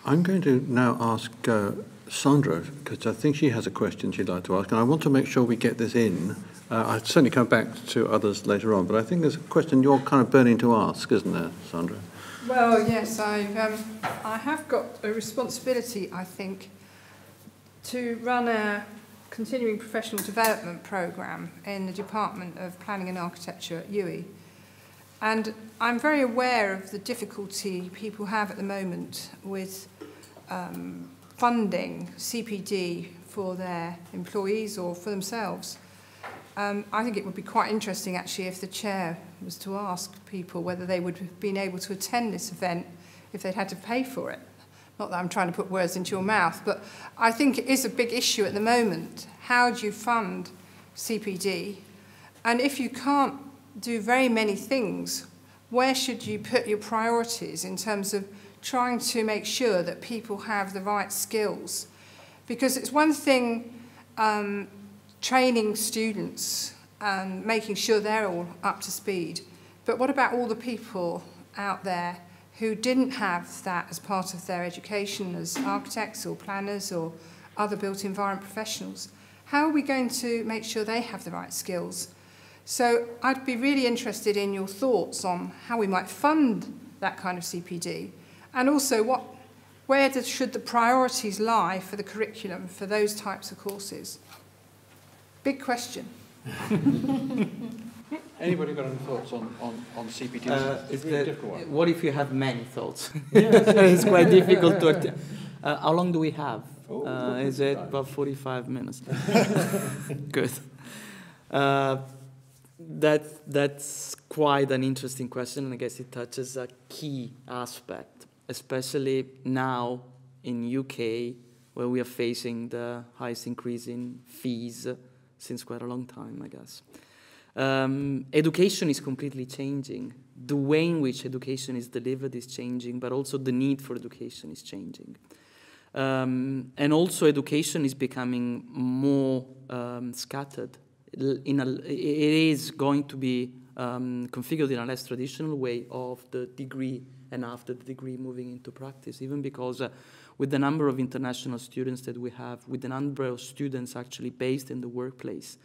I'm going to now ask Sandra, because I think she has a question she'd like to ask, and I want to make sure we get this in. I'll certainly come back to others later on, but I think there's a question you're kind of burning to ask, isn't there, Sandra? Well, yes, I have got a responsibility, I think, to run a continuing professional development programme in the Department of Planning and Architecture at UWE. And I'm very aware of the difficulty people have at the moment with funding CPD for their employees or for themselves. I think it would be quite interesting, actually, if the chair was to ask people whether they would have been able to attend this event if they'd had to pay for it. Not that I'm trying to put words into your mouth, but I think it is a big issue at the moment. How do you fund CPD? And if you can't do very many things, where should you put your priorities in terms of trying to make sure that people have the right skills? Because it's one thing training students and making sure they're all up to speed, but what about all the people out there who didn't have that as part of their education as architects or planners or other built environment professionals? How are we going to make sure they have the right skills? So I'd be really interested in your thoughts on how we might fund that kind of CPD, and also where should the priorities lie for the curriculum for those types of courses? Big question. Anybody got any thoughts on CPD? It's a really difficult one. What if you have many thoughts? It's quite difficult to... how long do we have? Is it about 45 minutes? Good. That's quite an interesting question, and I guess it touches a key aspect, especially now in UK, where we are facing the highest increase in fees since quite a long time, I guess. Education is completely changing. The way in which education is delivered is changing, but also the need for education is changing. And also education is becoming more scattered. It is going to be configured in a less traditional way of the degree and after the degree moving into practice, even because with the number of international students that we have, with the number of students actually based in the workplace,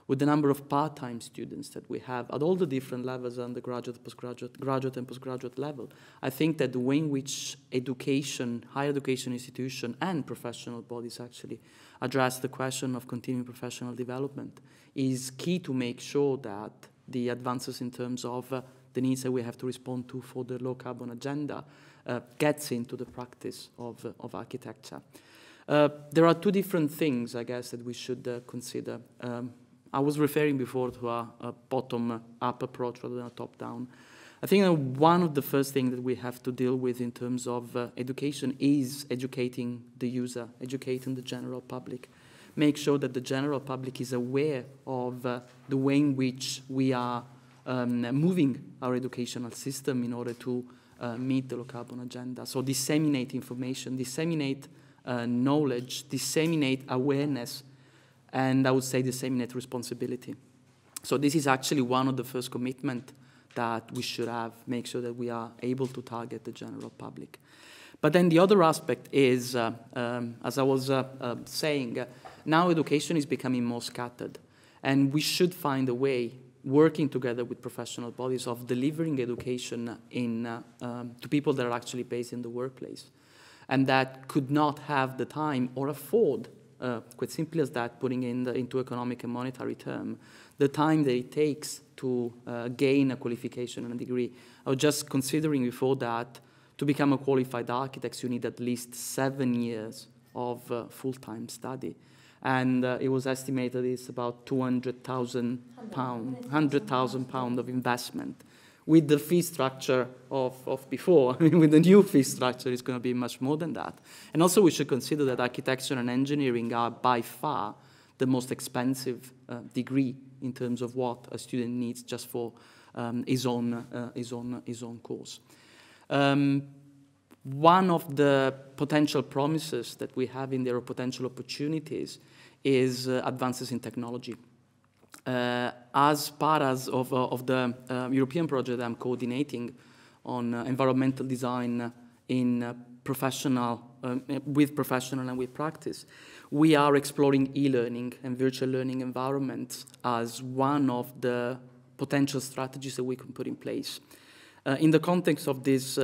with the number of part-time students that we have at all the different levels, undergraduate, postgraduate, graduate and postgraduate level, I think that the way in which education, higher education institution and professional bodies actually address the question of continuing professional development is key to make sure that the advances in terms of the needs that we have to respond to for the low-carbon agenda gets into the practice of architecture. There are two different things, I guess, that we should consider. I was referring before to a bottom-up approach rather than a top-down. I think that one of the first things that we have to deal with in terms of education is educating the user, educating the general public. Make sure that the general public is aware of the way in which we are moving our educational system in order to meet the low-carbon agenda. So disseminate information, disseminate knowledge, disseminate awareness, and I would say disseminate responsibility. So this is actually one of the first commitments that we should have, make sure that we are able to target the general public. But then the other aspect is, as I was saying, now education is becoming more scattered, and we should find a way, working together with professional bodies, of delivering education to people that are actually based in the workplace, and that could not have the time or afford, quite simply as that, putting into economic and monetary term, the time that it takes to gain a qualification and a degree. I was just considering before that to become a qualified architect, you need at least 7 years of full-time study. And it was estimated it's about £100,000 of investment. With the fee structure of before, with the new fee structure, it's going to be much more than that. And also we should consider that architecture and engineering are by far the most expensive degree in terms of what a student needs just for his own course. One of the potential promises that we have in there, or potential opportunities, is advances in technology. As part of the European project I'm coordinating on environmental design in professional, with professional and with practice. We are exploring e-learning and virtual learning environments as one of the potential strategies that we can put in place. In the context of this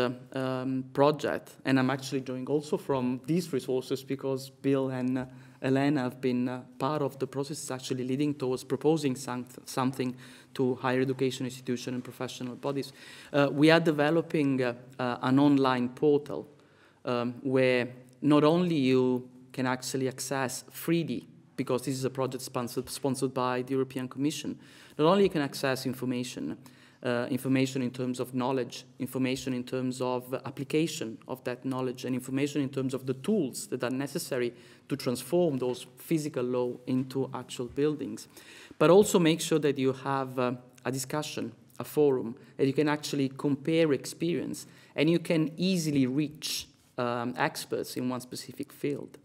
project, and I'm actually drawing also from these resources because Bill and Elena have been part of the process, is actually leading towards proposing something to higher education institutions and professional bodies. We are developing an online portal where not only you can actually access freely, because this is a project sponsored by the European Commission, not only you can access information, information in terms of knowledge, information in terms of application of that knowledge, and information in terms of the tools that are necessary to transform those physical law into actual buildings. But also make sure that you have a discussion, a forum, that you can actually compare experience, and you can easily reach experts in one specific field.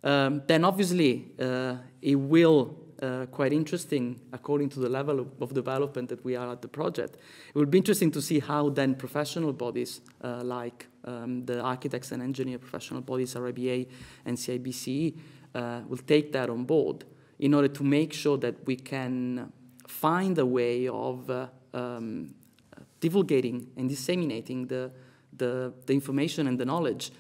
Then obviously it will, quite interesting, according to the level of development that we are at the project, it will be interesting to see how then professional bodies like the architects and engineer professional bodies, RIBA and CIBCE, will take that on board in order to make sure that we can find a way of divulgating and disseminating the information and the knowledge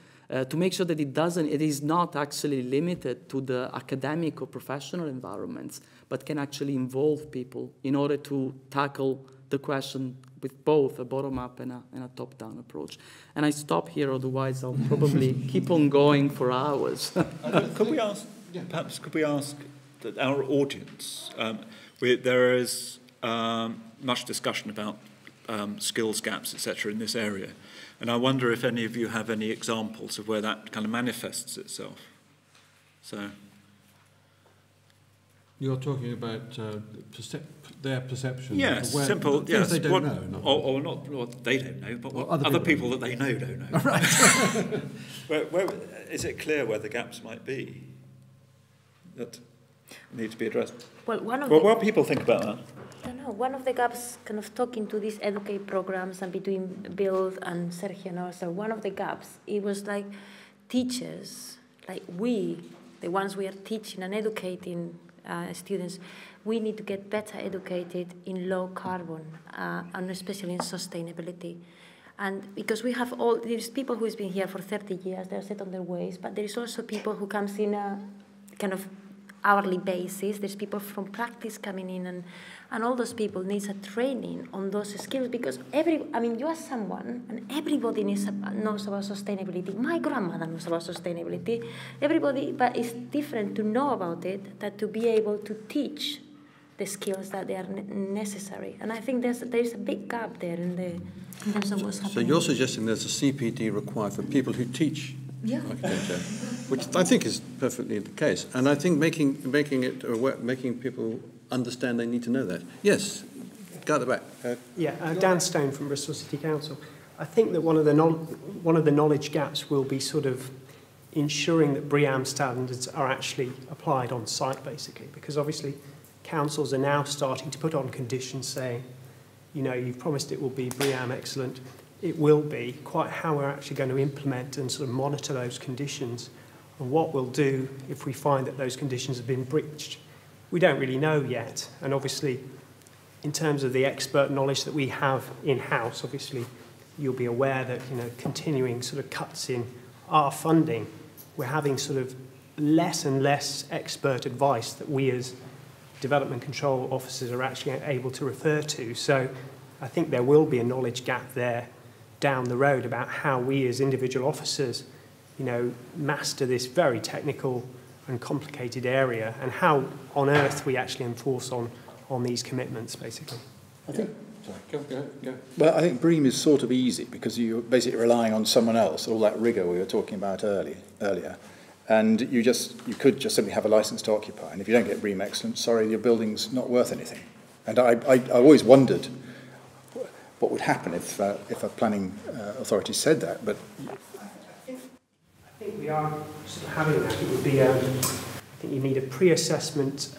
to make sure that it is not actually limited to the academic or professional environments, but can actually involve people in order to tackle the question with both a bottom-up and a top-down approach. And I stop here, otherwise I'll probably keep on going for hours. Could we ask, perhaps could we ask that our audience, there is much discussion about skills gaps, etc., in this area. And I wonder if any of you have any examples of where that kind of manifests itself. So, you're talking about their perception. Yes, of simple. Yes, they don't know, or not what they don't know, but what other people that they know don't know. Right. where is it clear where the gaps might be that need to be addressed? Well, what do people think about that? I don't know. One of the gaps, kind of talking to these Educate programs and between Bill and Sergio and us, one of the gaps, it was like teachers, like we, the ones we are teaching and educating students, we need to get better educated in low carbon and especially in sustainability. And because we have there's people who's been here for 30 years, they're set on their ways, but there is also people who comes in a kind of hourly basis. There's people from practice coming in, and all those people needs a training on those skills, because you are someone, and everybody knows about sustainability. My grandmother knows about sustainability. Everybody, but it's different to know about it than to be able to teach the skills that they are necessary. And I think there's a big gap there in terms of what's happening. So you're suggesting there's a CPD required for people who teach architecture, which I think is perfectly the case. And I think making people understand they need to know that. Yes, go at the back. Dan Stone from Bristol City Council. I think that one of the knowledge gaps will be sort of ensuring that BREEAM standards are actually applied on site, basically, because obviously councils are now starting to put on conditions saying, you've promised it will be BREEAM excellent. It will be. Quite how we're actually going to implement and sort of monitor those conditions, and what we'll do if we find that those conditions have been breached, we don't really know yet. And obviously, in terms of the expert knowledge that we have in-house, obviously, you'll be aware that, continuing sort of cuts in our funding, we're having sort of less and less expert advice that we as development control officers are actually able to refer to. So I think there will be a knowledge gap there down the road about how we as individual officers, master this very technical and complicated area, and how on earth we actually enforce on these commitments, basically. I think. Sorry, go. Well, I think BREEAM is sort of easy because you're basically relying on someone else, all that rigour we were talking about earlier. And you could just simply have a licence to occupy, and if you don't get BREEAM excellent, sorry, your building's not worth anything. And I always wondered what would happen if a planning authority said that, but I think we are sort of having that. It would be, I think you need a pre-assessment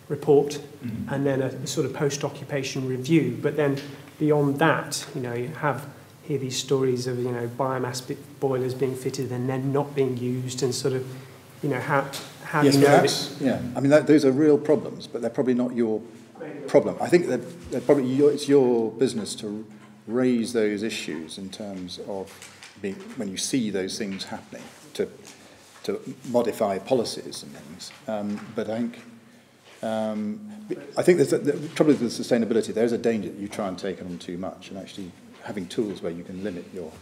report and then a sort of post-occupation review. But then beyond that, you have hear these stories of, you know, biomass boilers being fitted and then not being used, and sort of, you know, how yes, you know perhaps, yeah. I mean, those are real problems, but they're probably not your problem. I think they're probably it's your business to raise those issues in terms of when you see those things happening, to modify policies and things. But I think there's the trouble with sustainability. There's a danger that you try and take on too much, and actually having tools where you can limit your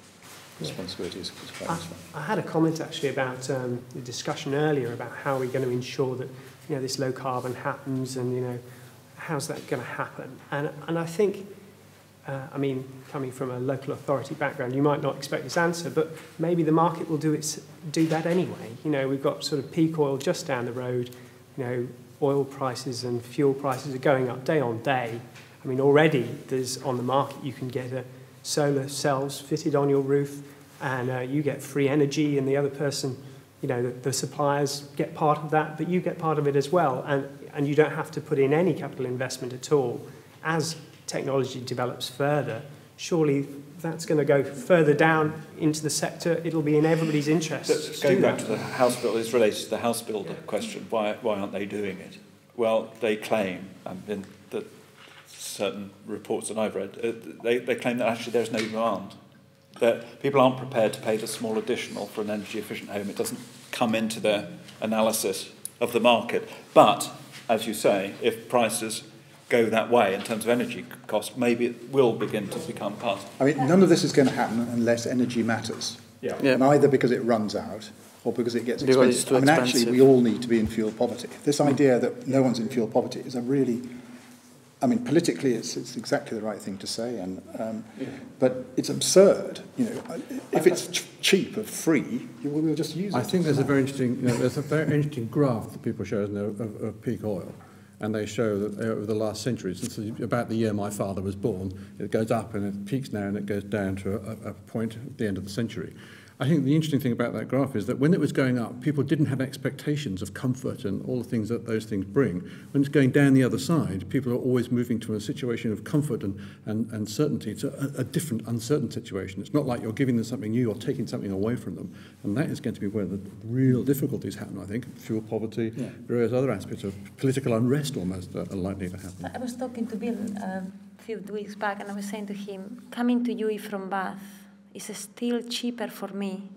responsibilities is quite useful. I had a comment actually about the discussion earlier about how we're going to ensure that, you know, this low carbon happens, and, you know, how's that going to happen? And I think, I mean, coming from a local authority background, you might not expect this answer, but maybe the market will do that anyway. You know, we've got sort of peak oil just down the road. You know, oil prices and fuel prices are going up day on day. I mean, already there's on the market, you can get solar cells fitted on your roof, and you get free energy, and the other person, you know, the suppliers get part of that, but you get part of it as well, and you don't have to put in any capital investment at all. As technology develops further, surely that's going to go further down into the sector. It'll be in everybody's interest. Going back to the house builder, it's related to the house builder question. Why aren't they doing it? Well, they claim, in the certain reports that I've read, they claim that actually there's no demand. That people aren't prepared to pay the small additional for an energy efficient home. It doesn't come into their analysis of the market. But, as you say, if prices go that way in terms of energy cost, maybe it will begin to become part. I mean, none of this is going to happen unless energy matters. Yeah. And either because it runs out or because it gets Because expensive. I mean, actually, we all need to be in fuel poverty. This idea that no one's in fuel poverty is a really... I mean, politically, it's exactly the right thing to say, but it's absurd. You know, if it's cheap or free, we'll just use it. I think there's a very interesting graph that people show of peak oil, and they show that over the last century, since about the year my father was born, it goes up and it peaks now and it goes down to a point at the end of the century. I think the interesting thing about that graph is that when it was going up, people didn't have expectations of comfort and all the things that those things bring. When it's going down the other side, people are always moving to a situation of comfort and certainty. It's a different, uncertain situation. It's not like you're giving them something new or taking something away from them. And that is going to be where the real difficulties happen, I think. Fuel poverty, various other aspects of political unrest almost are likely to happen. I was talking to Bill a few weeks back, and I was saying to him, coming to UWE from Bath, it's still cheaper for me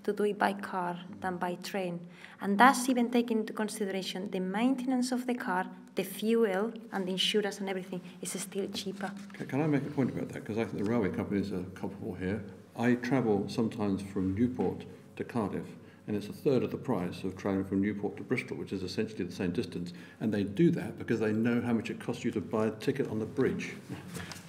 to do it by car than by train. And that's even taking into consideration the maintenance of the car, the fuel and the insurance and everything is still cheaper. Can I make a point about that? Because I think the railway companies are comparable here. I travel sometimes from Newport to Cardiff, and it's a third of the price of travelling from Newport to Bristol, which is essentially the same distance. And they do that because they know how much it costs you to buy a ticket on the bridge.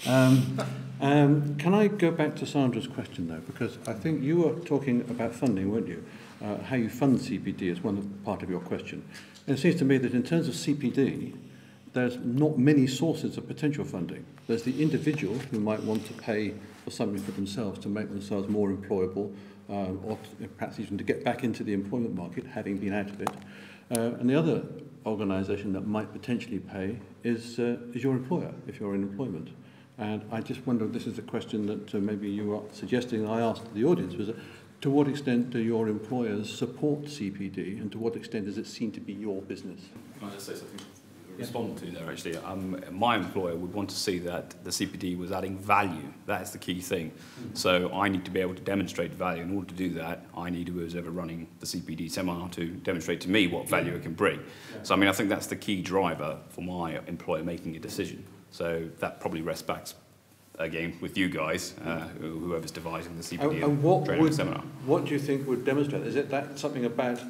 Can I go back to Sandra's question, though? Because I think you were talking about funding, weren't you? How you fund CPD is part of your question. And it seems to me that in terms of CPD, there's not many sources of potential funding. There's the individual who might want to pay for something for themselves to make themselves more employable, or perhaps even to get back into the employment market, having been out of it. And the other organisation that might potentially pay is your employer, if you're in employment. And I just wonder if this is a question that maybe you are suggesting I asked the audience, was to what extent do your employers support CPD, and to what extent is it seen to be your business? Can I just say something to respond to there, actually? My employer would want to see that the CPD was adding value. That is the key thing. So I need to be able to demonstrate value. In order to do that, I need whoever's ever running the CPD seminar to demonstrate to me what value it can bring. So, I mean, I think that's the key driver for my employer making a decision. So that probably rests back, again, with you guys, whoever's devising the CPD training seminar. What do you think would demonstrate? Is it that something about,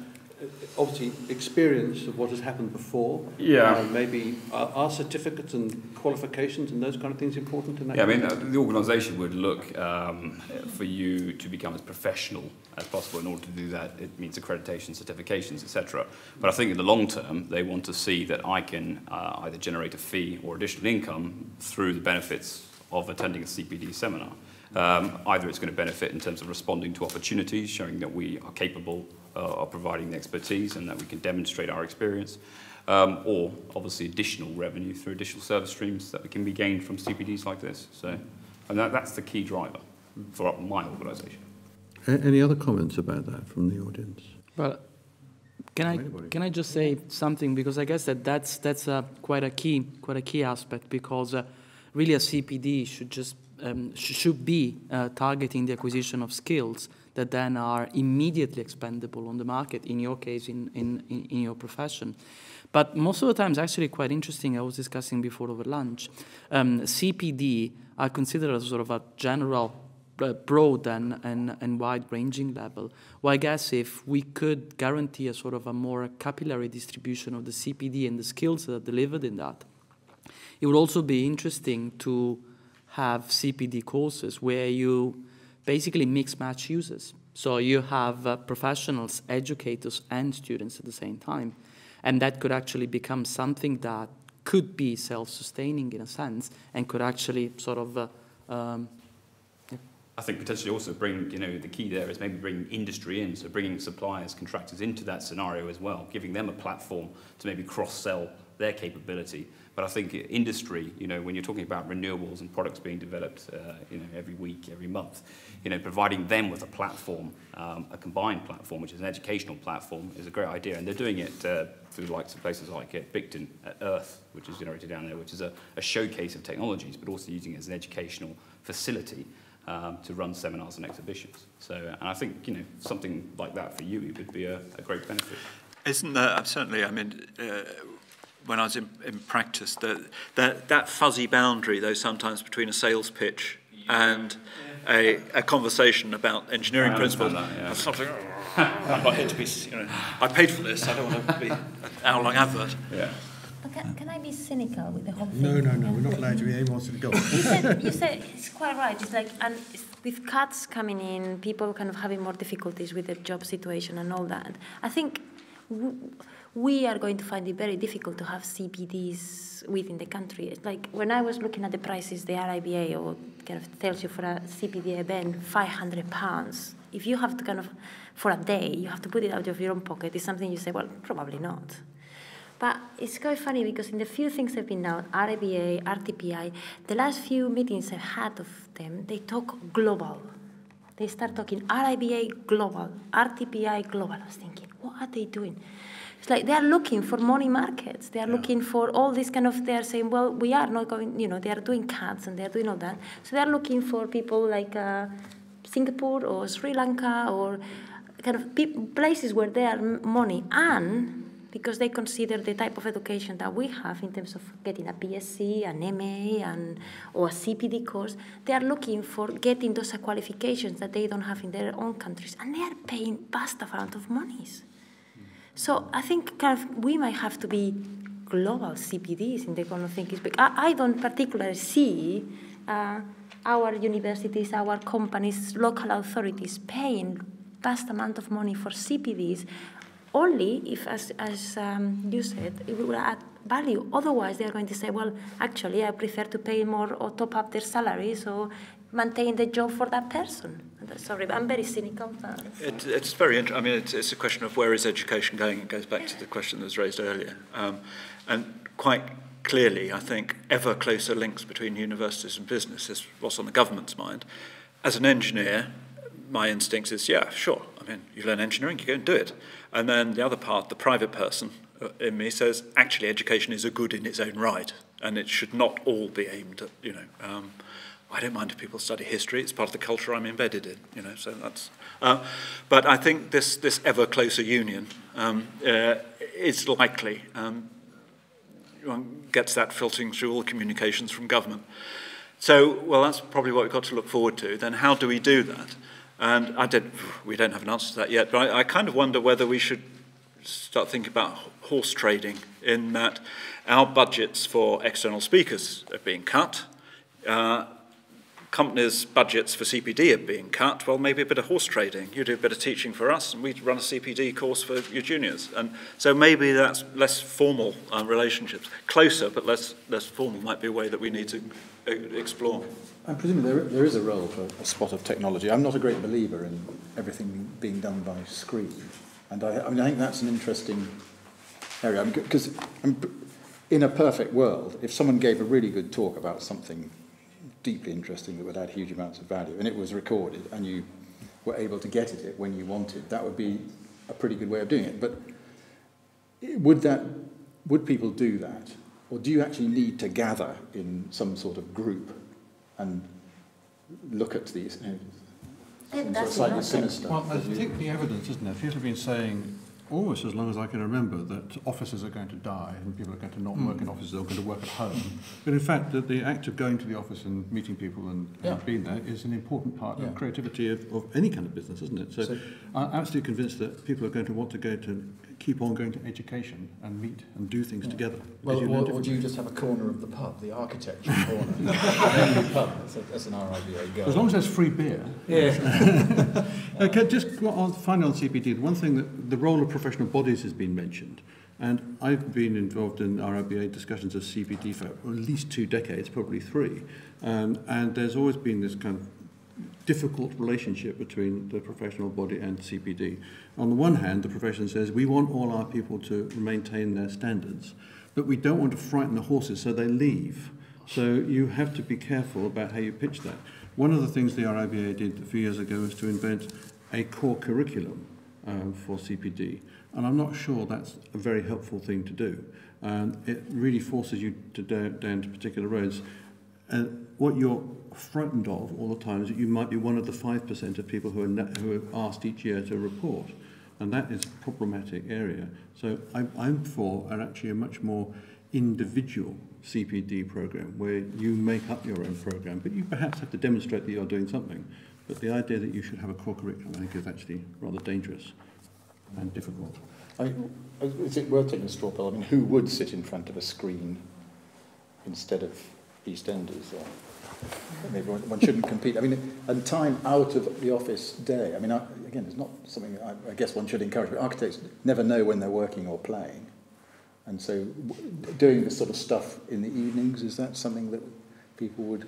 obviously, experience of what has happened before? Yeah. Maybe are certificates and qualifications and those kind of things important in that? Yeah, I mean, the organisation would look for you to become as professional as possible. In order to do that, it means accreditation, certifications, etc. But I think in the long term, they want to see that I can either generate a fee or additional income through the benefits of attending a CPD seminar. Either it's going to benefit in terms of responding to opportunities, showing that we are capable of providing the expertise and that we can demonstrate our experience, or obviously additional revenue through additional service streams that can be gained from CPDs like this. So, and that's the key driver. for my organisation. Any other comments about that from the audience? Well, can I just say something, because I guess that's quite a key aspect, because really a CPD should be targeting the acquisition of skills that then are immediately expendable on the market, in your case, in your profession. But most of the time, it's actually quite interesting. I was discussing before over lunch. CPD are considered as sort of a general, broad and wide-ranging level. Well, I guess if we could guarantee a sort of a more capillary distribution of the CPD and the skills that are delivered in that, it would also be interesting to have CPD courses where you basically mix-match users. So you have professionals, educators, and students at the same time. And that could actually become something that could be self-sustaining in a sense, and could actually sort of... I think potentially also bring, the key there is maybe bringing industry in, so bringing suppliers, contractors into that scenario as well, giving them a platform to maybe cross-sell their capability. But I think industry, when you're talking about renewables and products being developed, every week, every month, providing them with a platform, a combined platform, which is an educational platform, is a great idea. And they're doing it through likes of places like Bicton at Earth, which is generated down there, which is a showcase of technologies, but also using it as an educational facility to run seminars and exhibitions. So, and I think, something like that for UWE would be a great benefit. Isn't there, certainly, when I was in practice, that fuzzy boundary, though, sometimes between a sales pitch and a conversation about engineering principles, that's something, I'm not here to be, I paid for this, I don't want to be an hour-long advert. Yeah. But can I be cynical with the whole thing? No, we're not allowed to be. Anyone wants to go. You said it's quite right. It's like, and with cuts coming in, people kind of having more difficulties with their job situation and all that. I think we are going to find it very difficult to have CPDs within the country. It's like when I was looking at the prices, the RIBA or kind of tells you for a CPD event, £500. If you have to kind of, for a day, you have to put it out of your own pocket, it's something you say, well, probably not. But it's quite funny because in the few things I've been now, RIBA, RTPI, the last few meetings I've had of them, they talk global. They start talking RIBA global, RTPI global. I was thinking, what are they doing? It's like they are looking for money markets. They are looking for all this kind of, they are saying, well, we are not going, they are doing cuts and they are doing all that. So they are looking for people like Singapore or Sri Lanka or kind of places where there are money, and because they consider the type of education that we have in terms of getting a BSc, an MA, or a CPD course, they are looking for getting those qualifications that they don't have in their own countries, and they are paying vast amount of monies. So I think kind of we might have to be global CPDs in the kind of thing. I don't particularly see our universities, our companies, local authorities paying vast amount of money for CPDs, only if, as you said, it will add value. Otherwise, they are going to say, well, actually, I prefer to pay more or top up their salaries or maintain the job for that person. Sorry, but I'm very cynical. It's very interesting. It's a question of where is education going. It goes back to the question that was raised earlier. And quite clearly, I think, ever closer links between universities and business is what's on the government's mind. As an engineer, my instinct is, yeah, sure. You learn engineering, you go and do it. And then the other part, the private person in me says, actually, education is a good in its own right, and it should not all be aimed at, I don't mind if people study history. It's part of the culture I'm embedded in, so that's... but I think this ever closer union is likely, one gets that filtering through all communications from government. So, well, that's probably what we've got to look forward to. Then how do we do that? And we don't have an answer to that yet, but I kind of wonder whether we should start thinking about horse trading, in that our budgets for external speakers are being cut, companies' budgets for CPD are being cut. Well, maybe a bit of horse trading. You do a bit of teaching for us, and we run a CPD course for your juniors. And so maybe that's less formal relationships. Closer, but less formal might be a way that we need to explore. I presume there is a role for a spot of technology. I'm not a great believer in everything being done by screen. And I think that's an interesting area. Because in a perfect world, if someone gave a really good talk about something deeply interesting that would add huge amounts of value, and it was recorded, and you were able to get at it when you wanted, that would be a pretty good way of doing it. But would people do that? Or do you actually need to gather in some sort of group and look at these? That's slightly sinister. Well, I think the evidence, isn't it? People have been saying almost as long as I can remember that offices are going to die and people are going to not work in offices, they're going to work at home. But in fact, the act of going to the office and meeting people and being there is an important part of creativity of any kind of business, isn't it? So I'm absolutely convinced that people are going to want to keep on going to education and meet and do things together. Well, or do you just have a corner of the pub, the architecture corner? The pub, that's an RIBA goal. As long as there's free beer. Yeah. Okay, just finally on CPD, the one thing that the role of professional bodies has been mentioned, and I've been involved in RIBA discussions of CPD for at least 2 decades, probably 3, and there's always been this kind of difficult relationship between the professional body and CPD. On the one hand, the profession says we want all our people to maintain their standards, but we don't want to frighten the horses so they leave. So you have to be careful about how you pitch that. One of the things the RIBA did a few years ago was to invent a core curriculum for CPD, and I'm not sure that's a very helpful thing to do. It really forces you to down to particular roads. What you're frightened of all the time is that you might be one of the 5% of people who are asked each year to report, and that is a problematic area. So I'm for actually a much more individual CPD program where you make up your own program, but you perhaps have to demonstrate that you're doing something. But the idea that you should have a core curriculum, I think, is actually rather dangerous and difficult. I mean, is it worth taking a straw poll? I mean, who would sit in front of a screen instead of EastEnders? Or maybe one shouldn't compete. I mean, and time out of the office day. I mean, again, it's not something I guess one should encourage, but architects never know when they're working or playing. And so doing this sort of stuff in the evenings, is that something that people would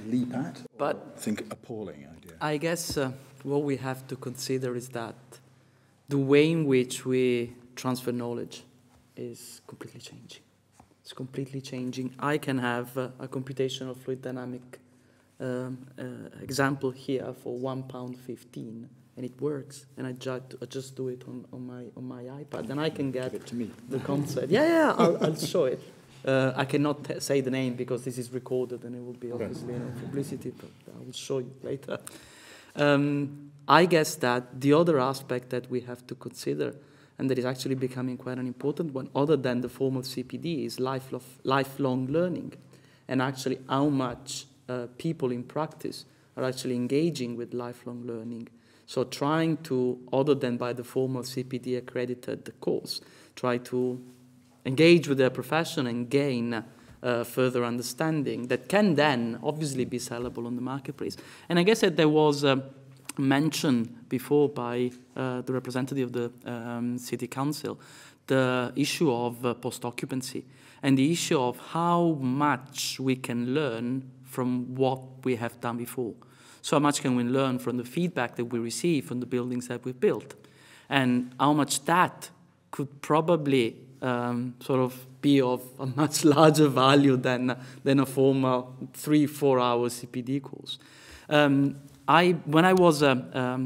leap at? But think appalling idea? I guess what we have to consider is that the way in which we transfer knowledge is completely changing. It's completely changing. I can have a computational fluid dynamic example here for £1.15, and it works. And I just do it on my iPad, and I can get Give it to me. The concept. I'll show it. I cannot say the name because this is recorded, and it will be obviously publicity. But I will show you later. I guess that the other aspect that we have to consider, and that is actually becoming quite an important one, other than the form of CPD, is lifelong learning, and actually how much people in practice are actually engaging with lifelong learning. So trying to, other than by the form of CPD accredited course, try to engage with their profession and gain further understanding that can then obviously be sellable on the marketplace. And I guess that there was mentioned before by the representative of the City Council, the issue of post-occupancy and the issue of how much we can learn from what we have done before. So how much can we learn from the feedback that we receive from the buildings that we've built, and how much that could probably sort of be of a much larger value than a formal 3-4 hour CPD course. When I was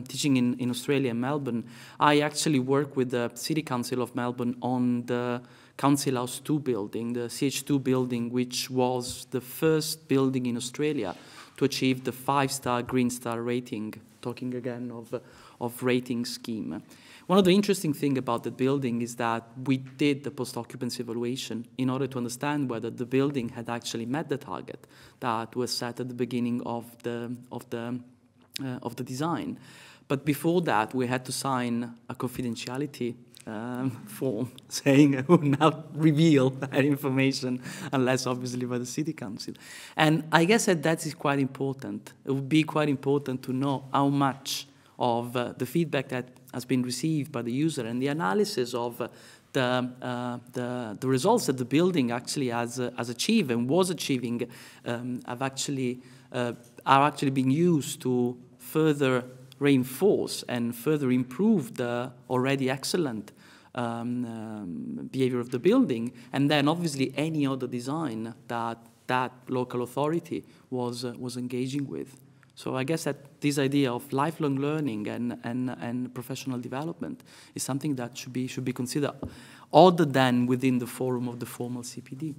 teaching in Australia, in Melbourne, I actually worked with the City Council of Melbourne on the Council House 2 building, the CH2 building, which was the first building in Australia to achieve the 5-star Green Star rating, talking again of rating scheme. One of the interesting things about the building is that we did the post-occupancy evaluation in order to understand whether the building had actually met the target that was set at the beginning of the design. But before that, we had to sign a confidentiality form saying I will not reveal that information unless obviously by the City Council. And I guess that is quite important. It would be quite important to know how much of the feedback that has been received by the user and the analysis of the results that the building actually has achieved and was achieving are actually being used to further reinforce and further improve the already excellent behavior of the building, and then obviously any other design that that local authority was engaging with. So I guess that this idea of lifelong learning and professional development is something that should be considered, other than within the forum of the formal CPD.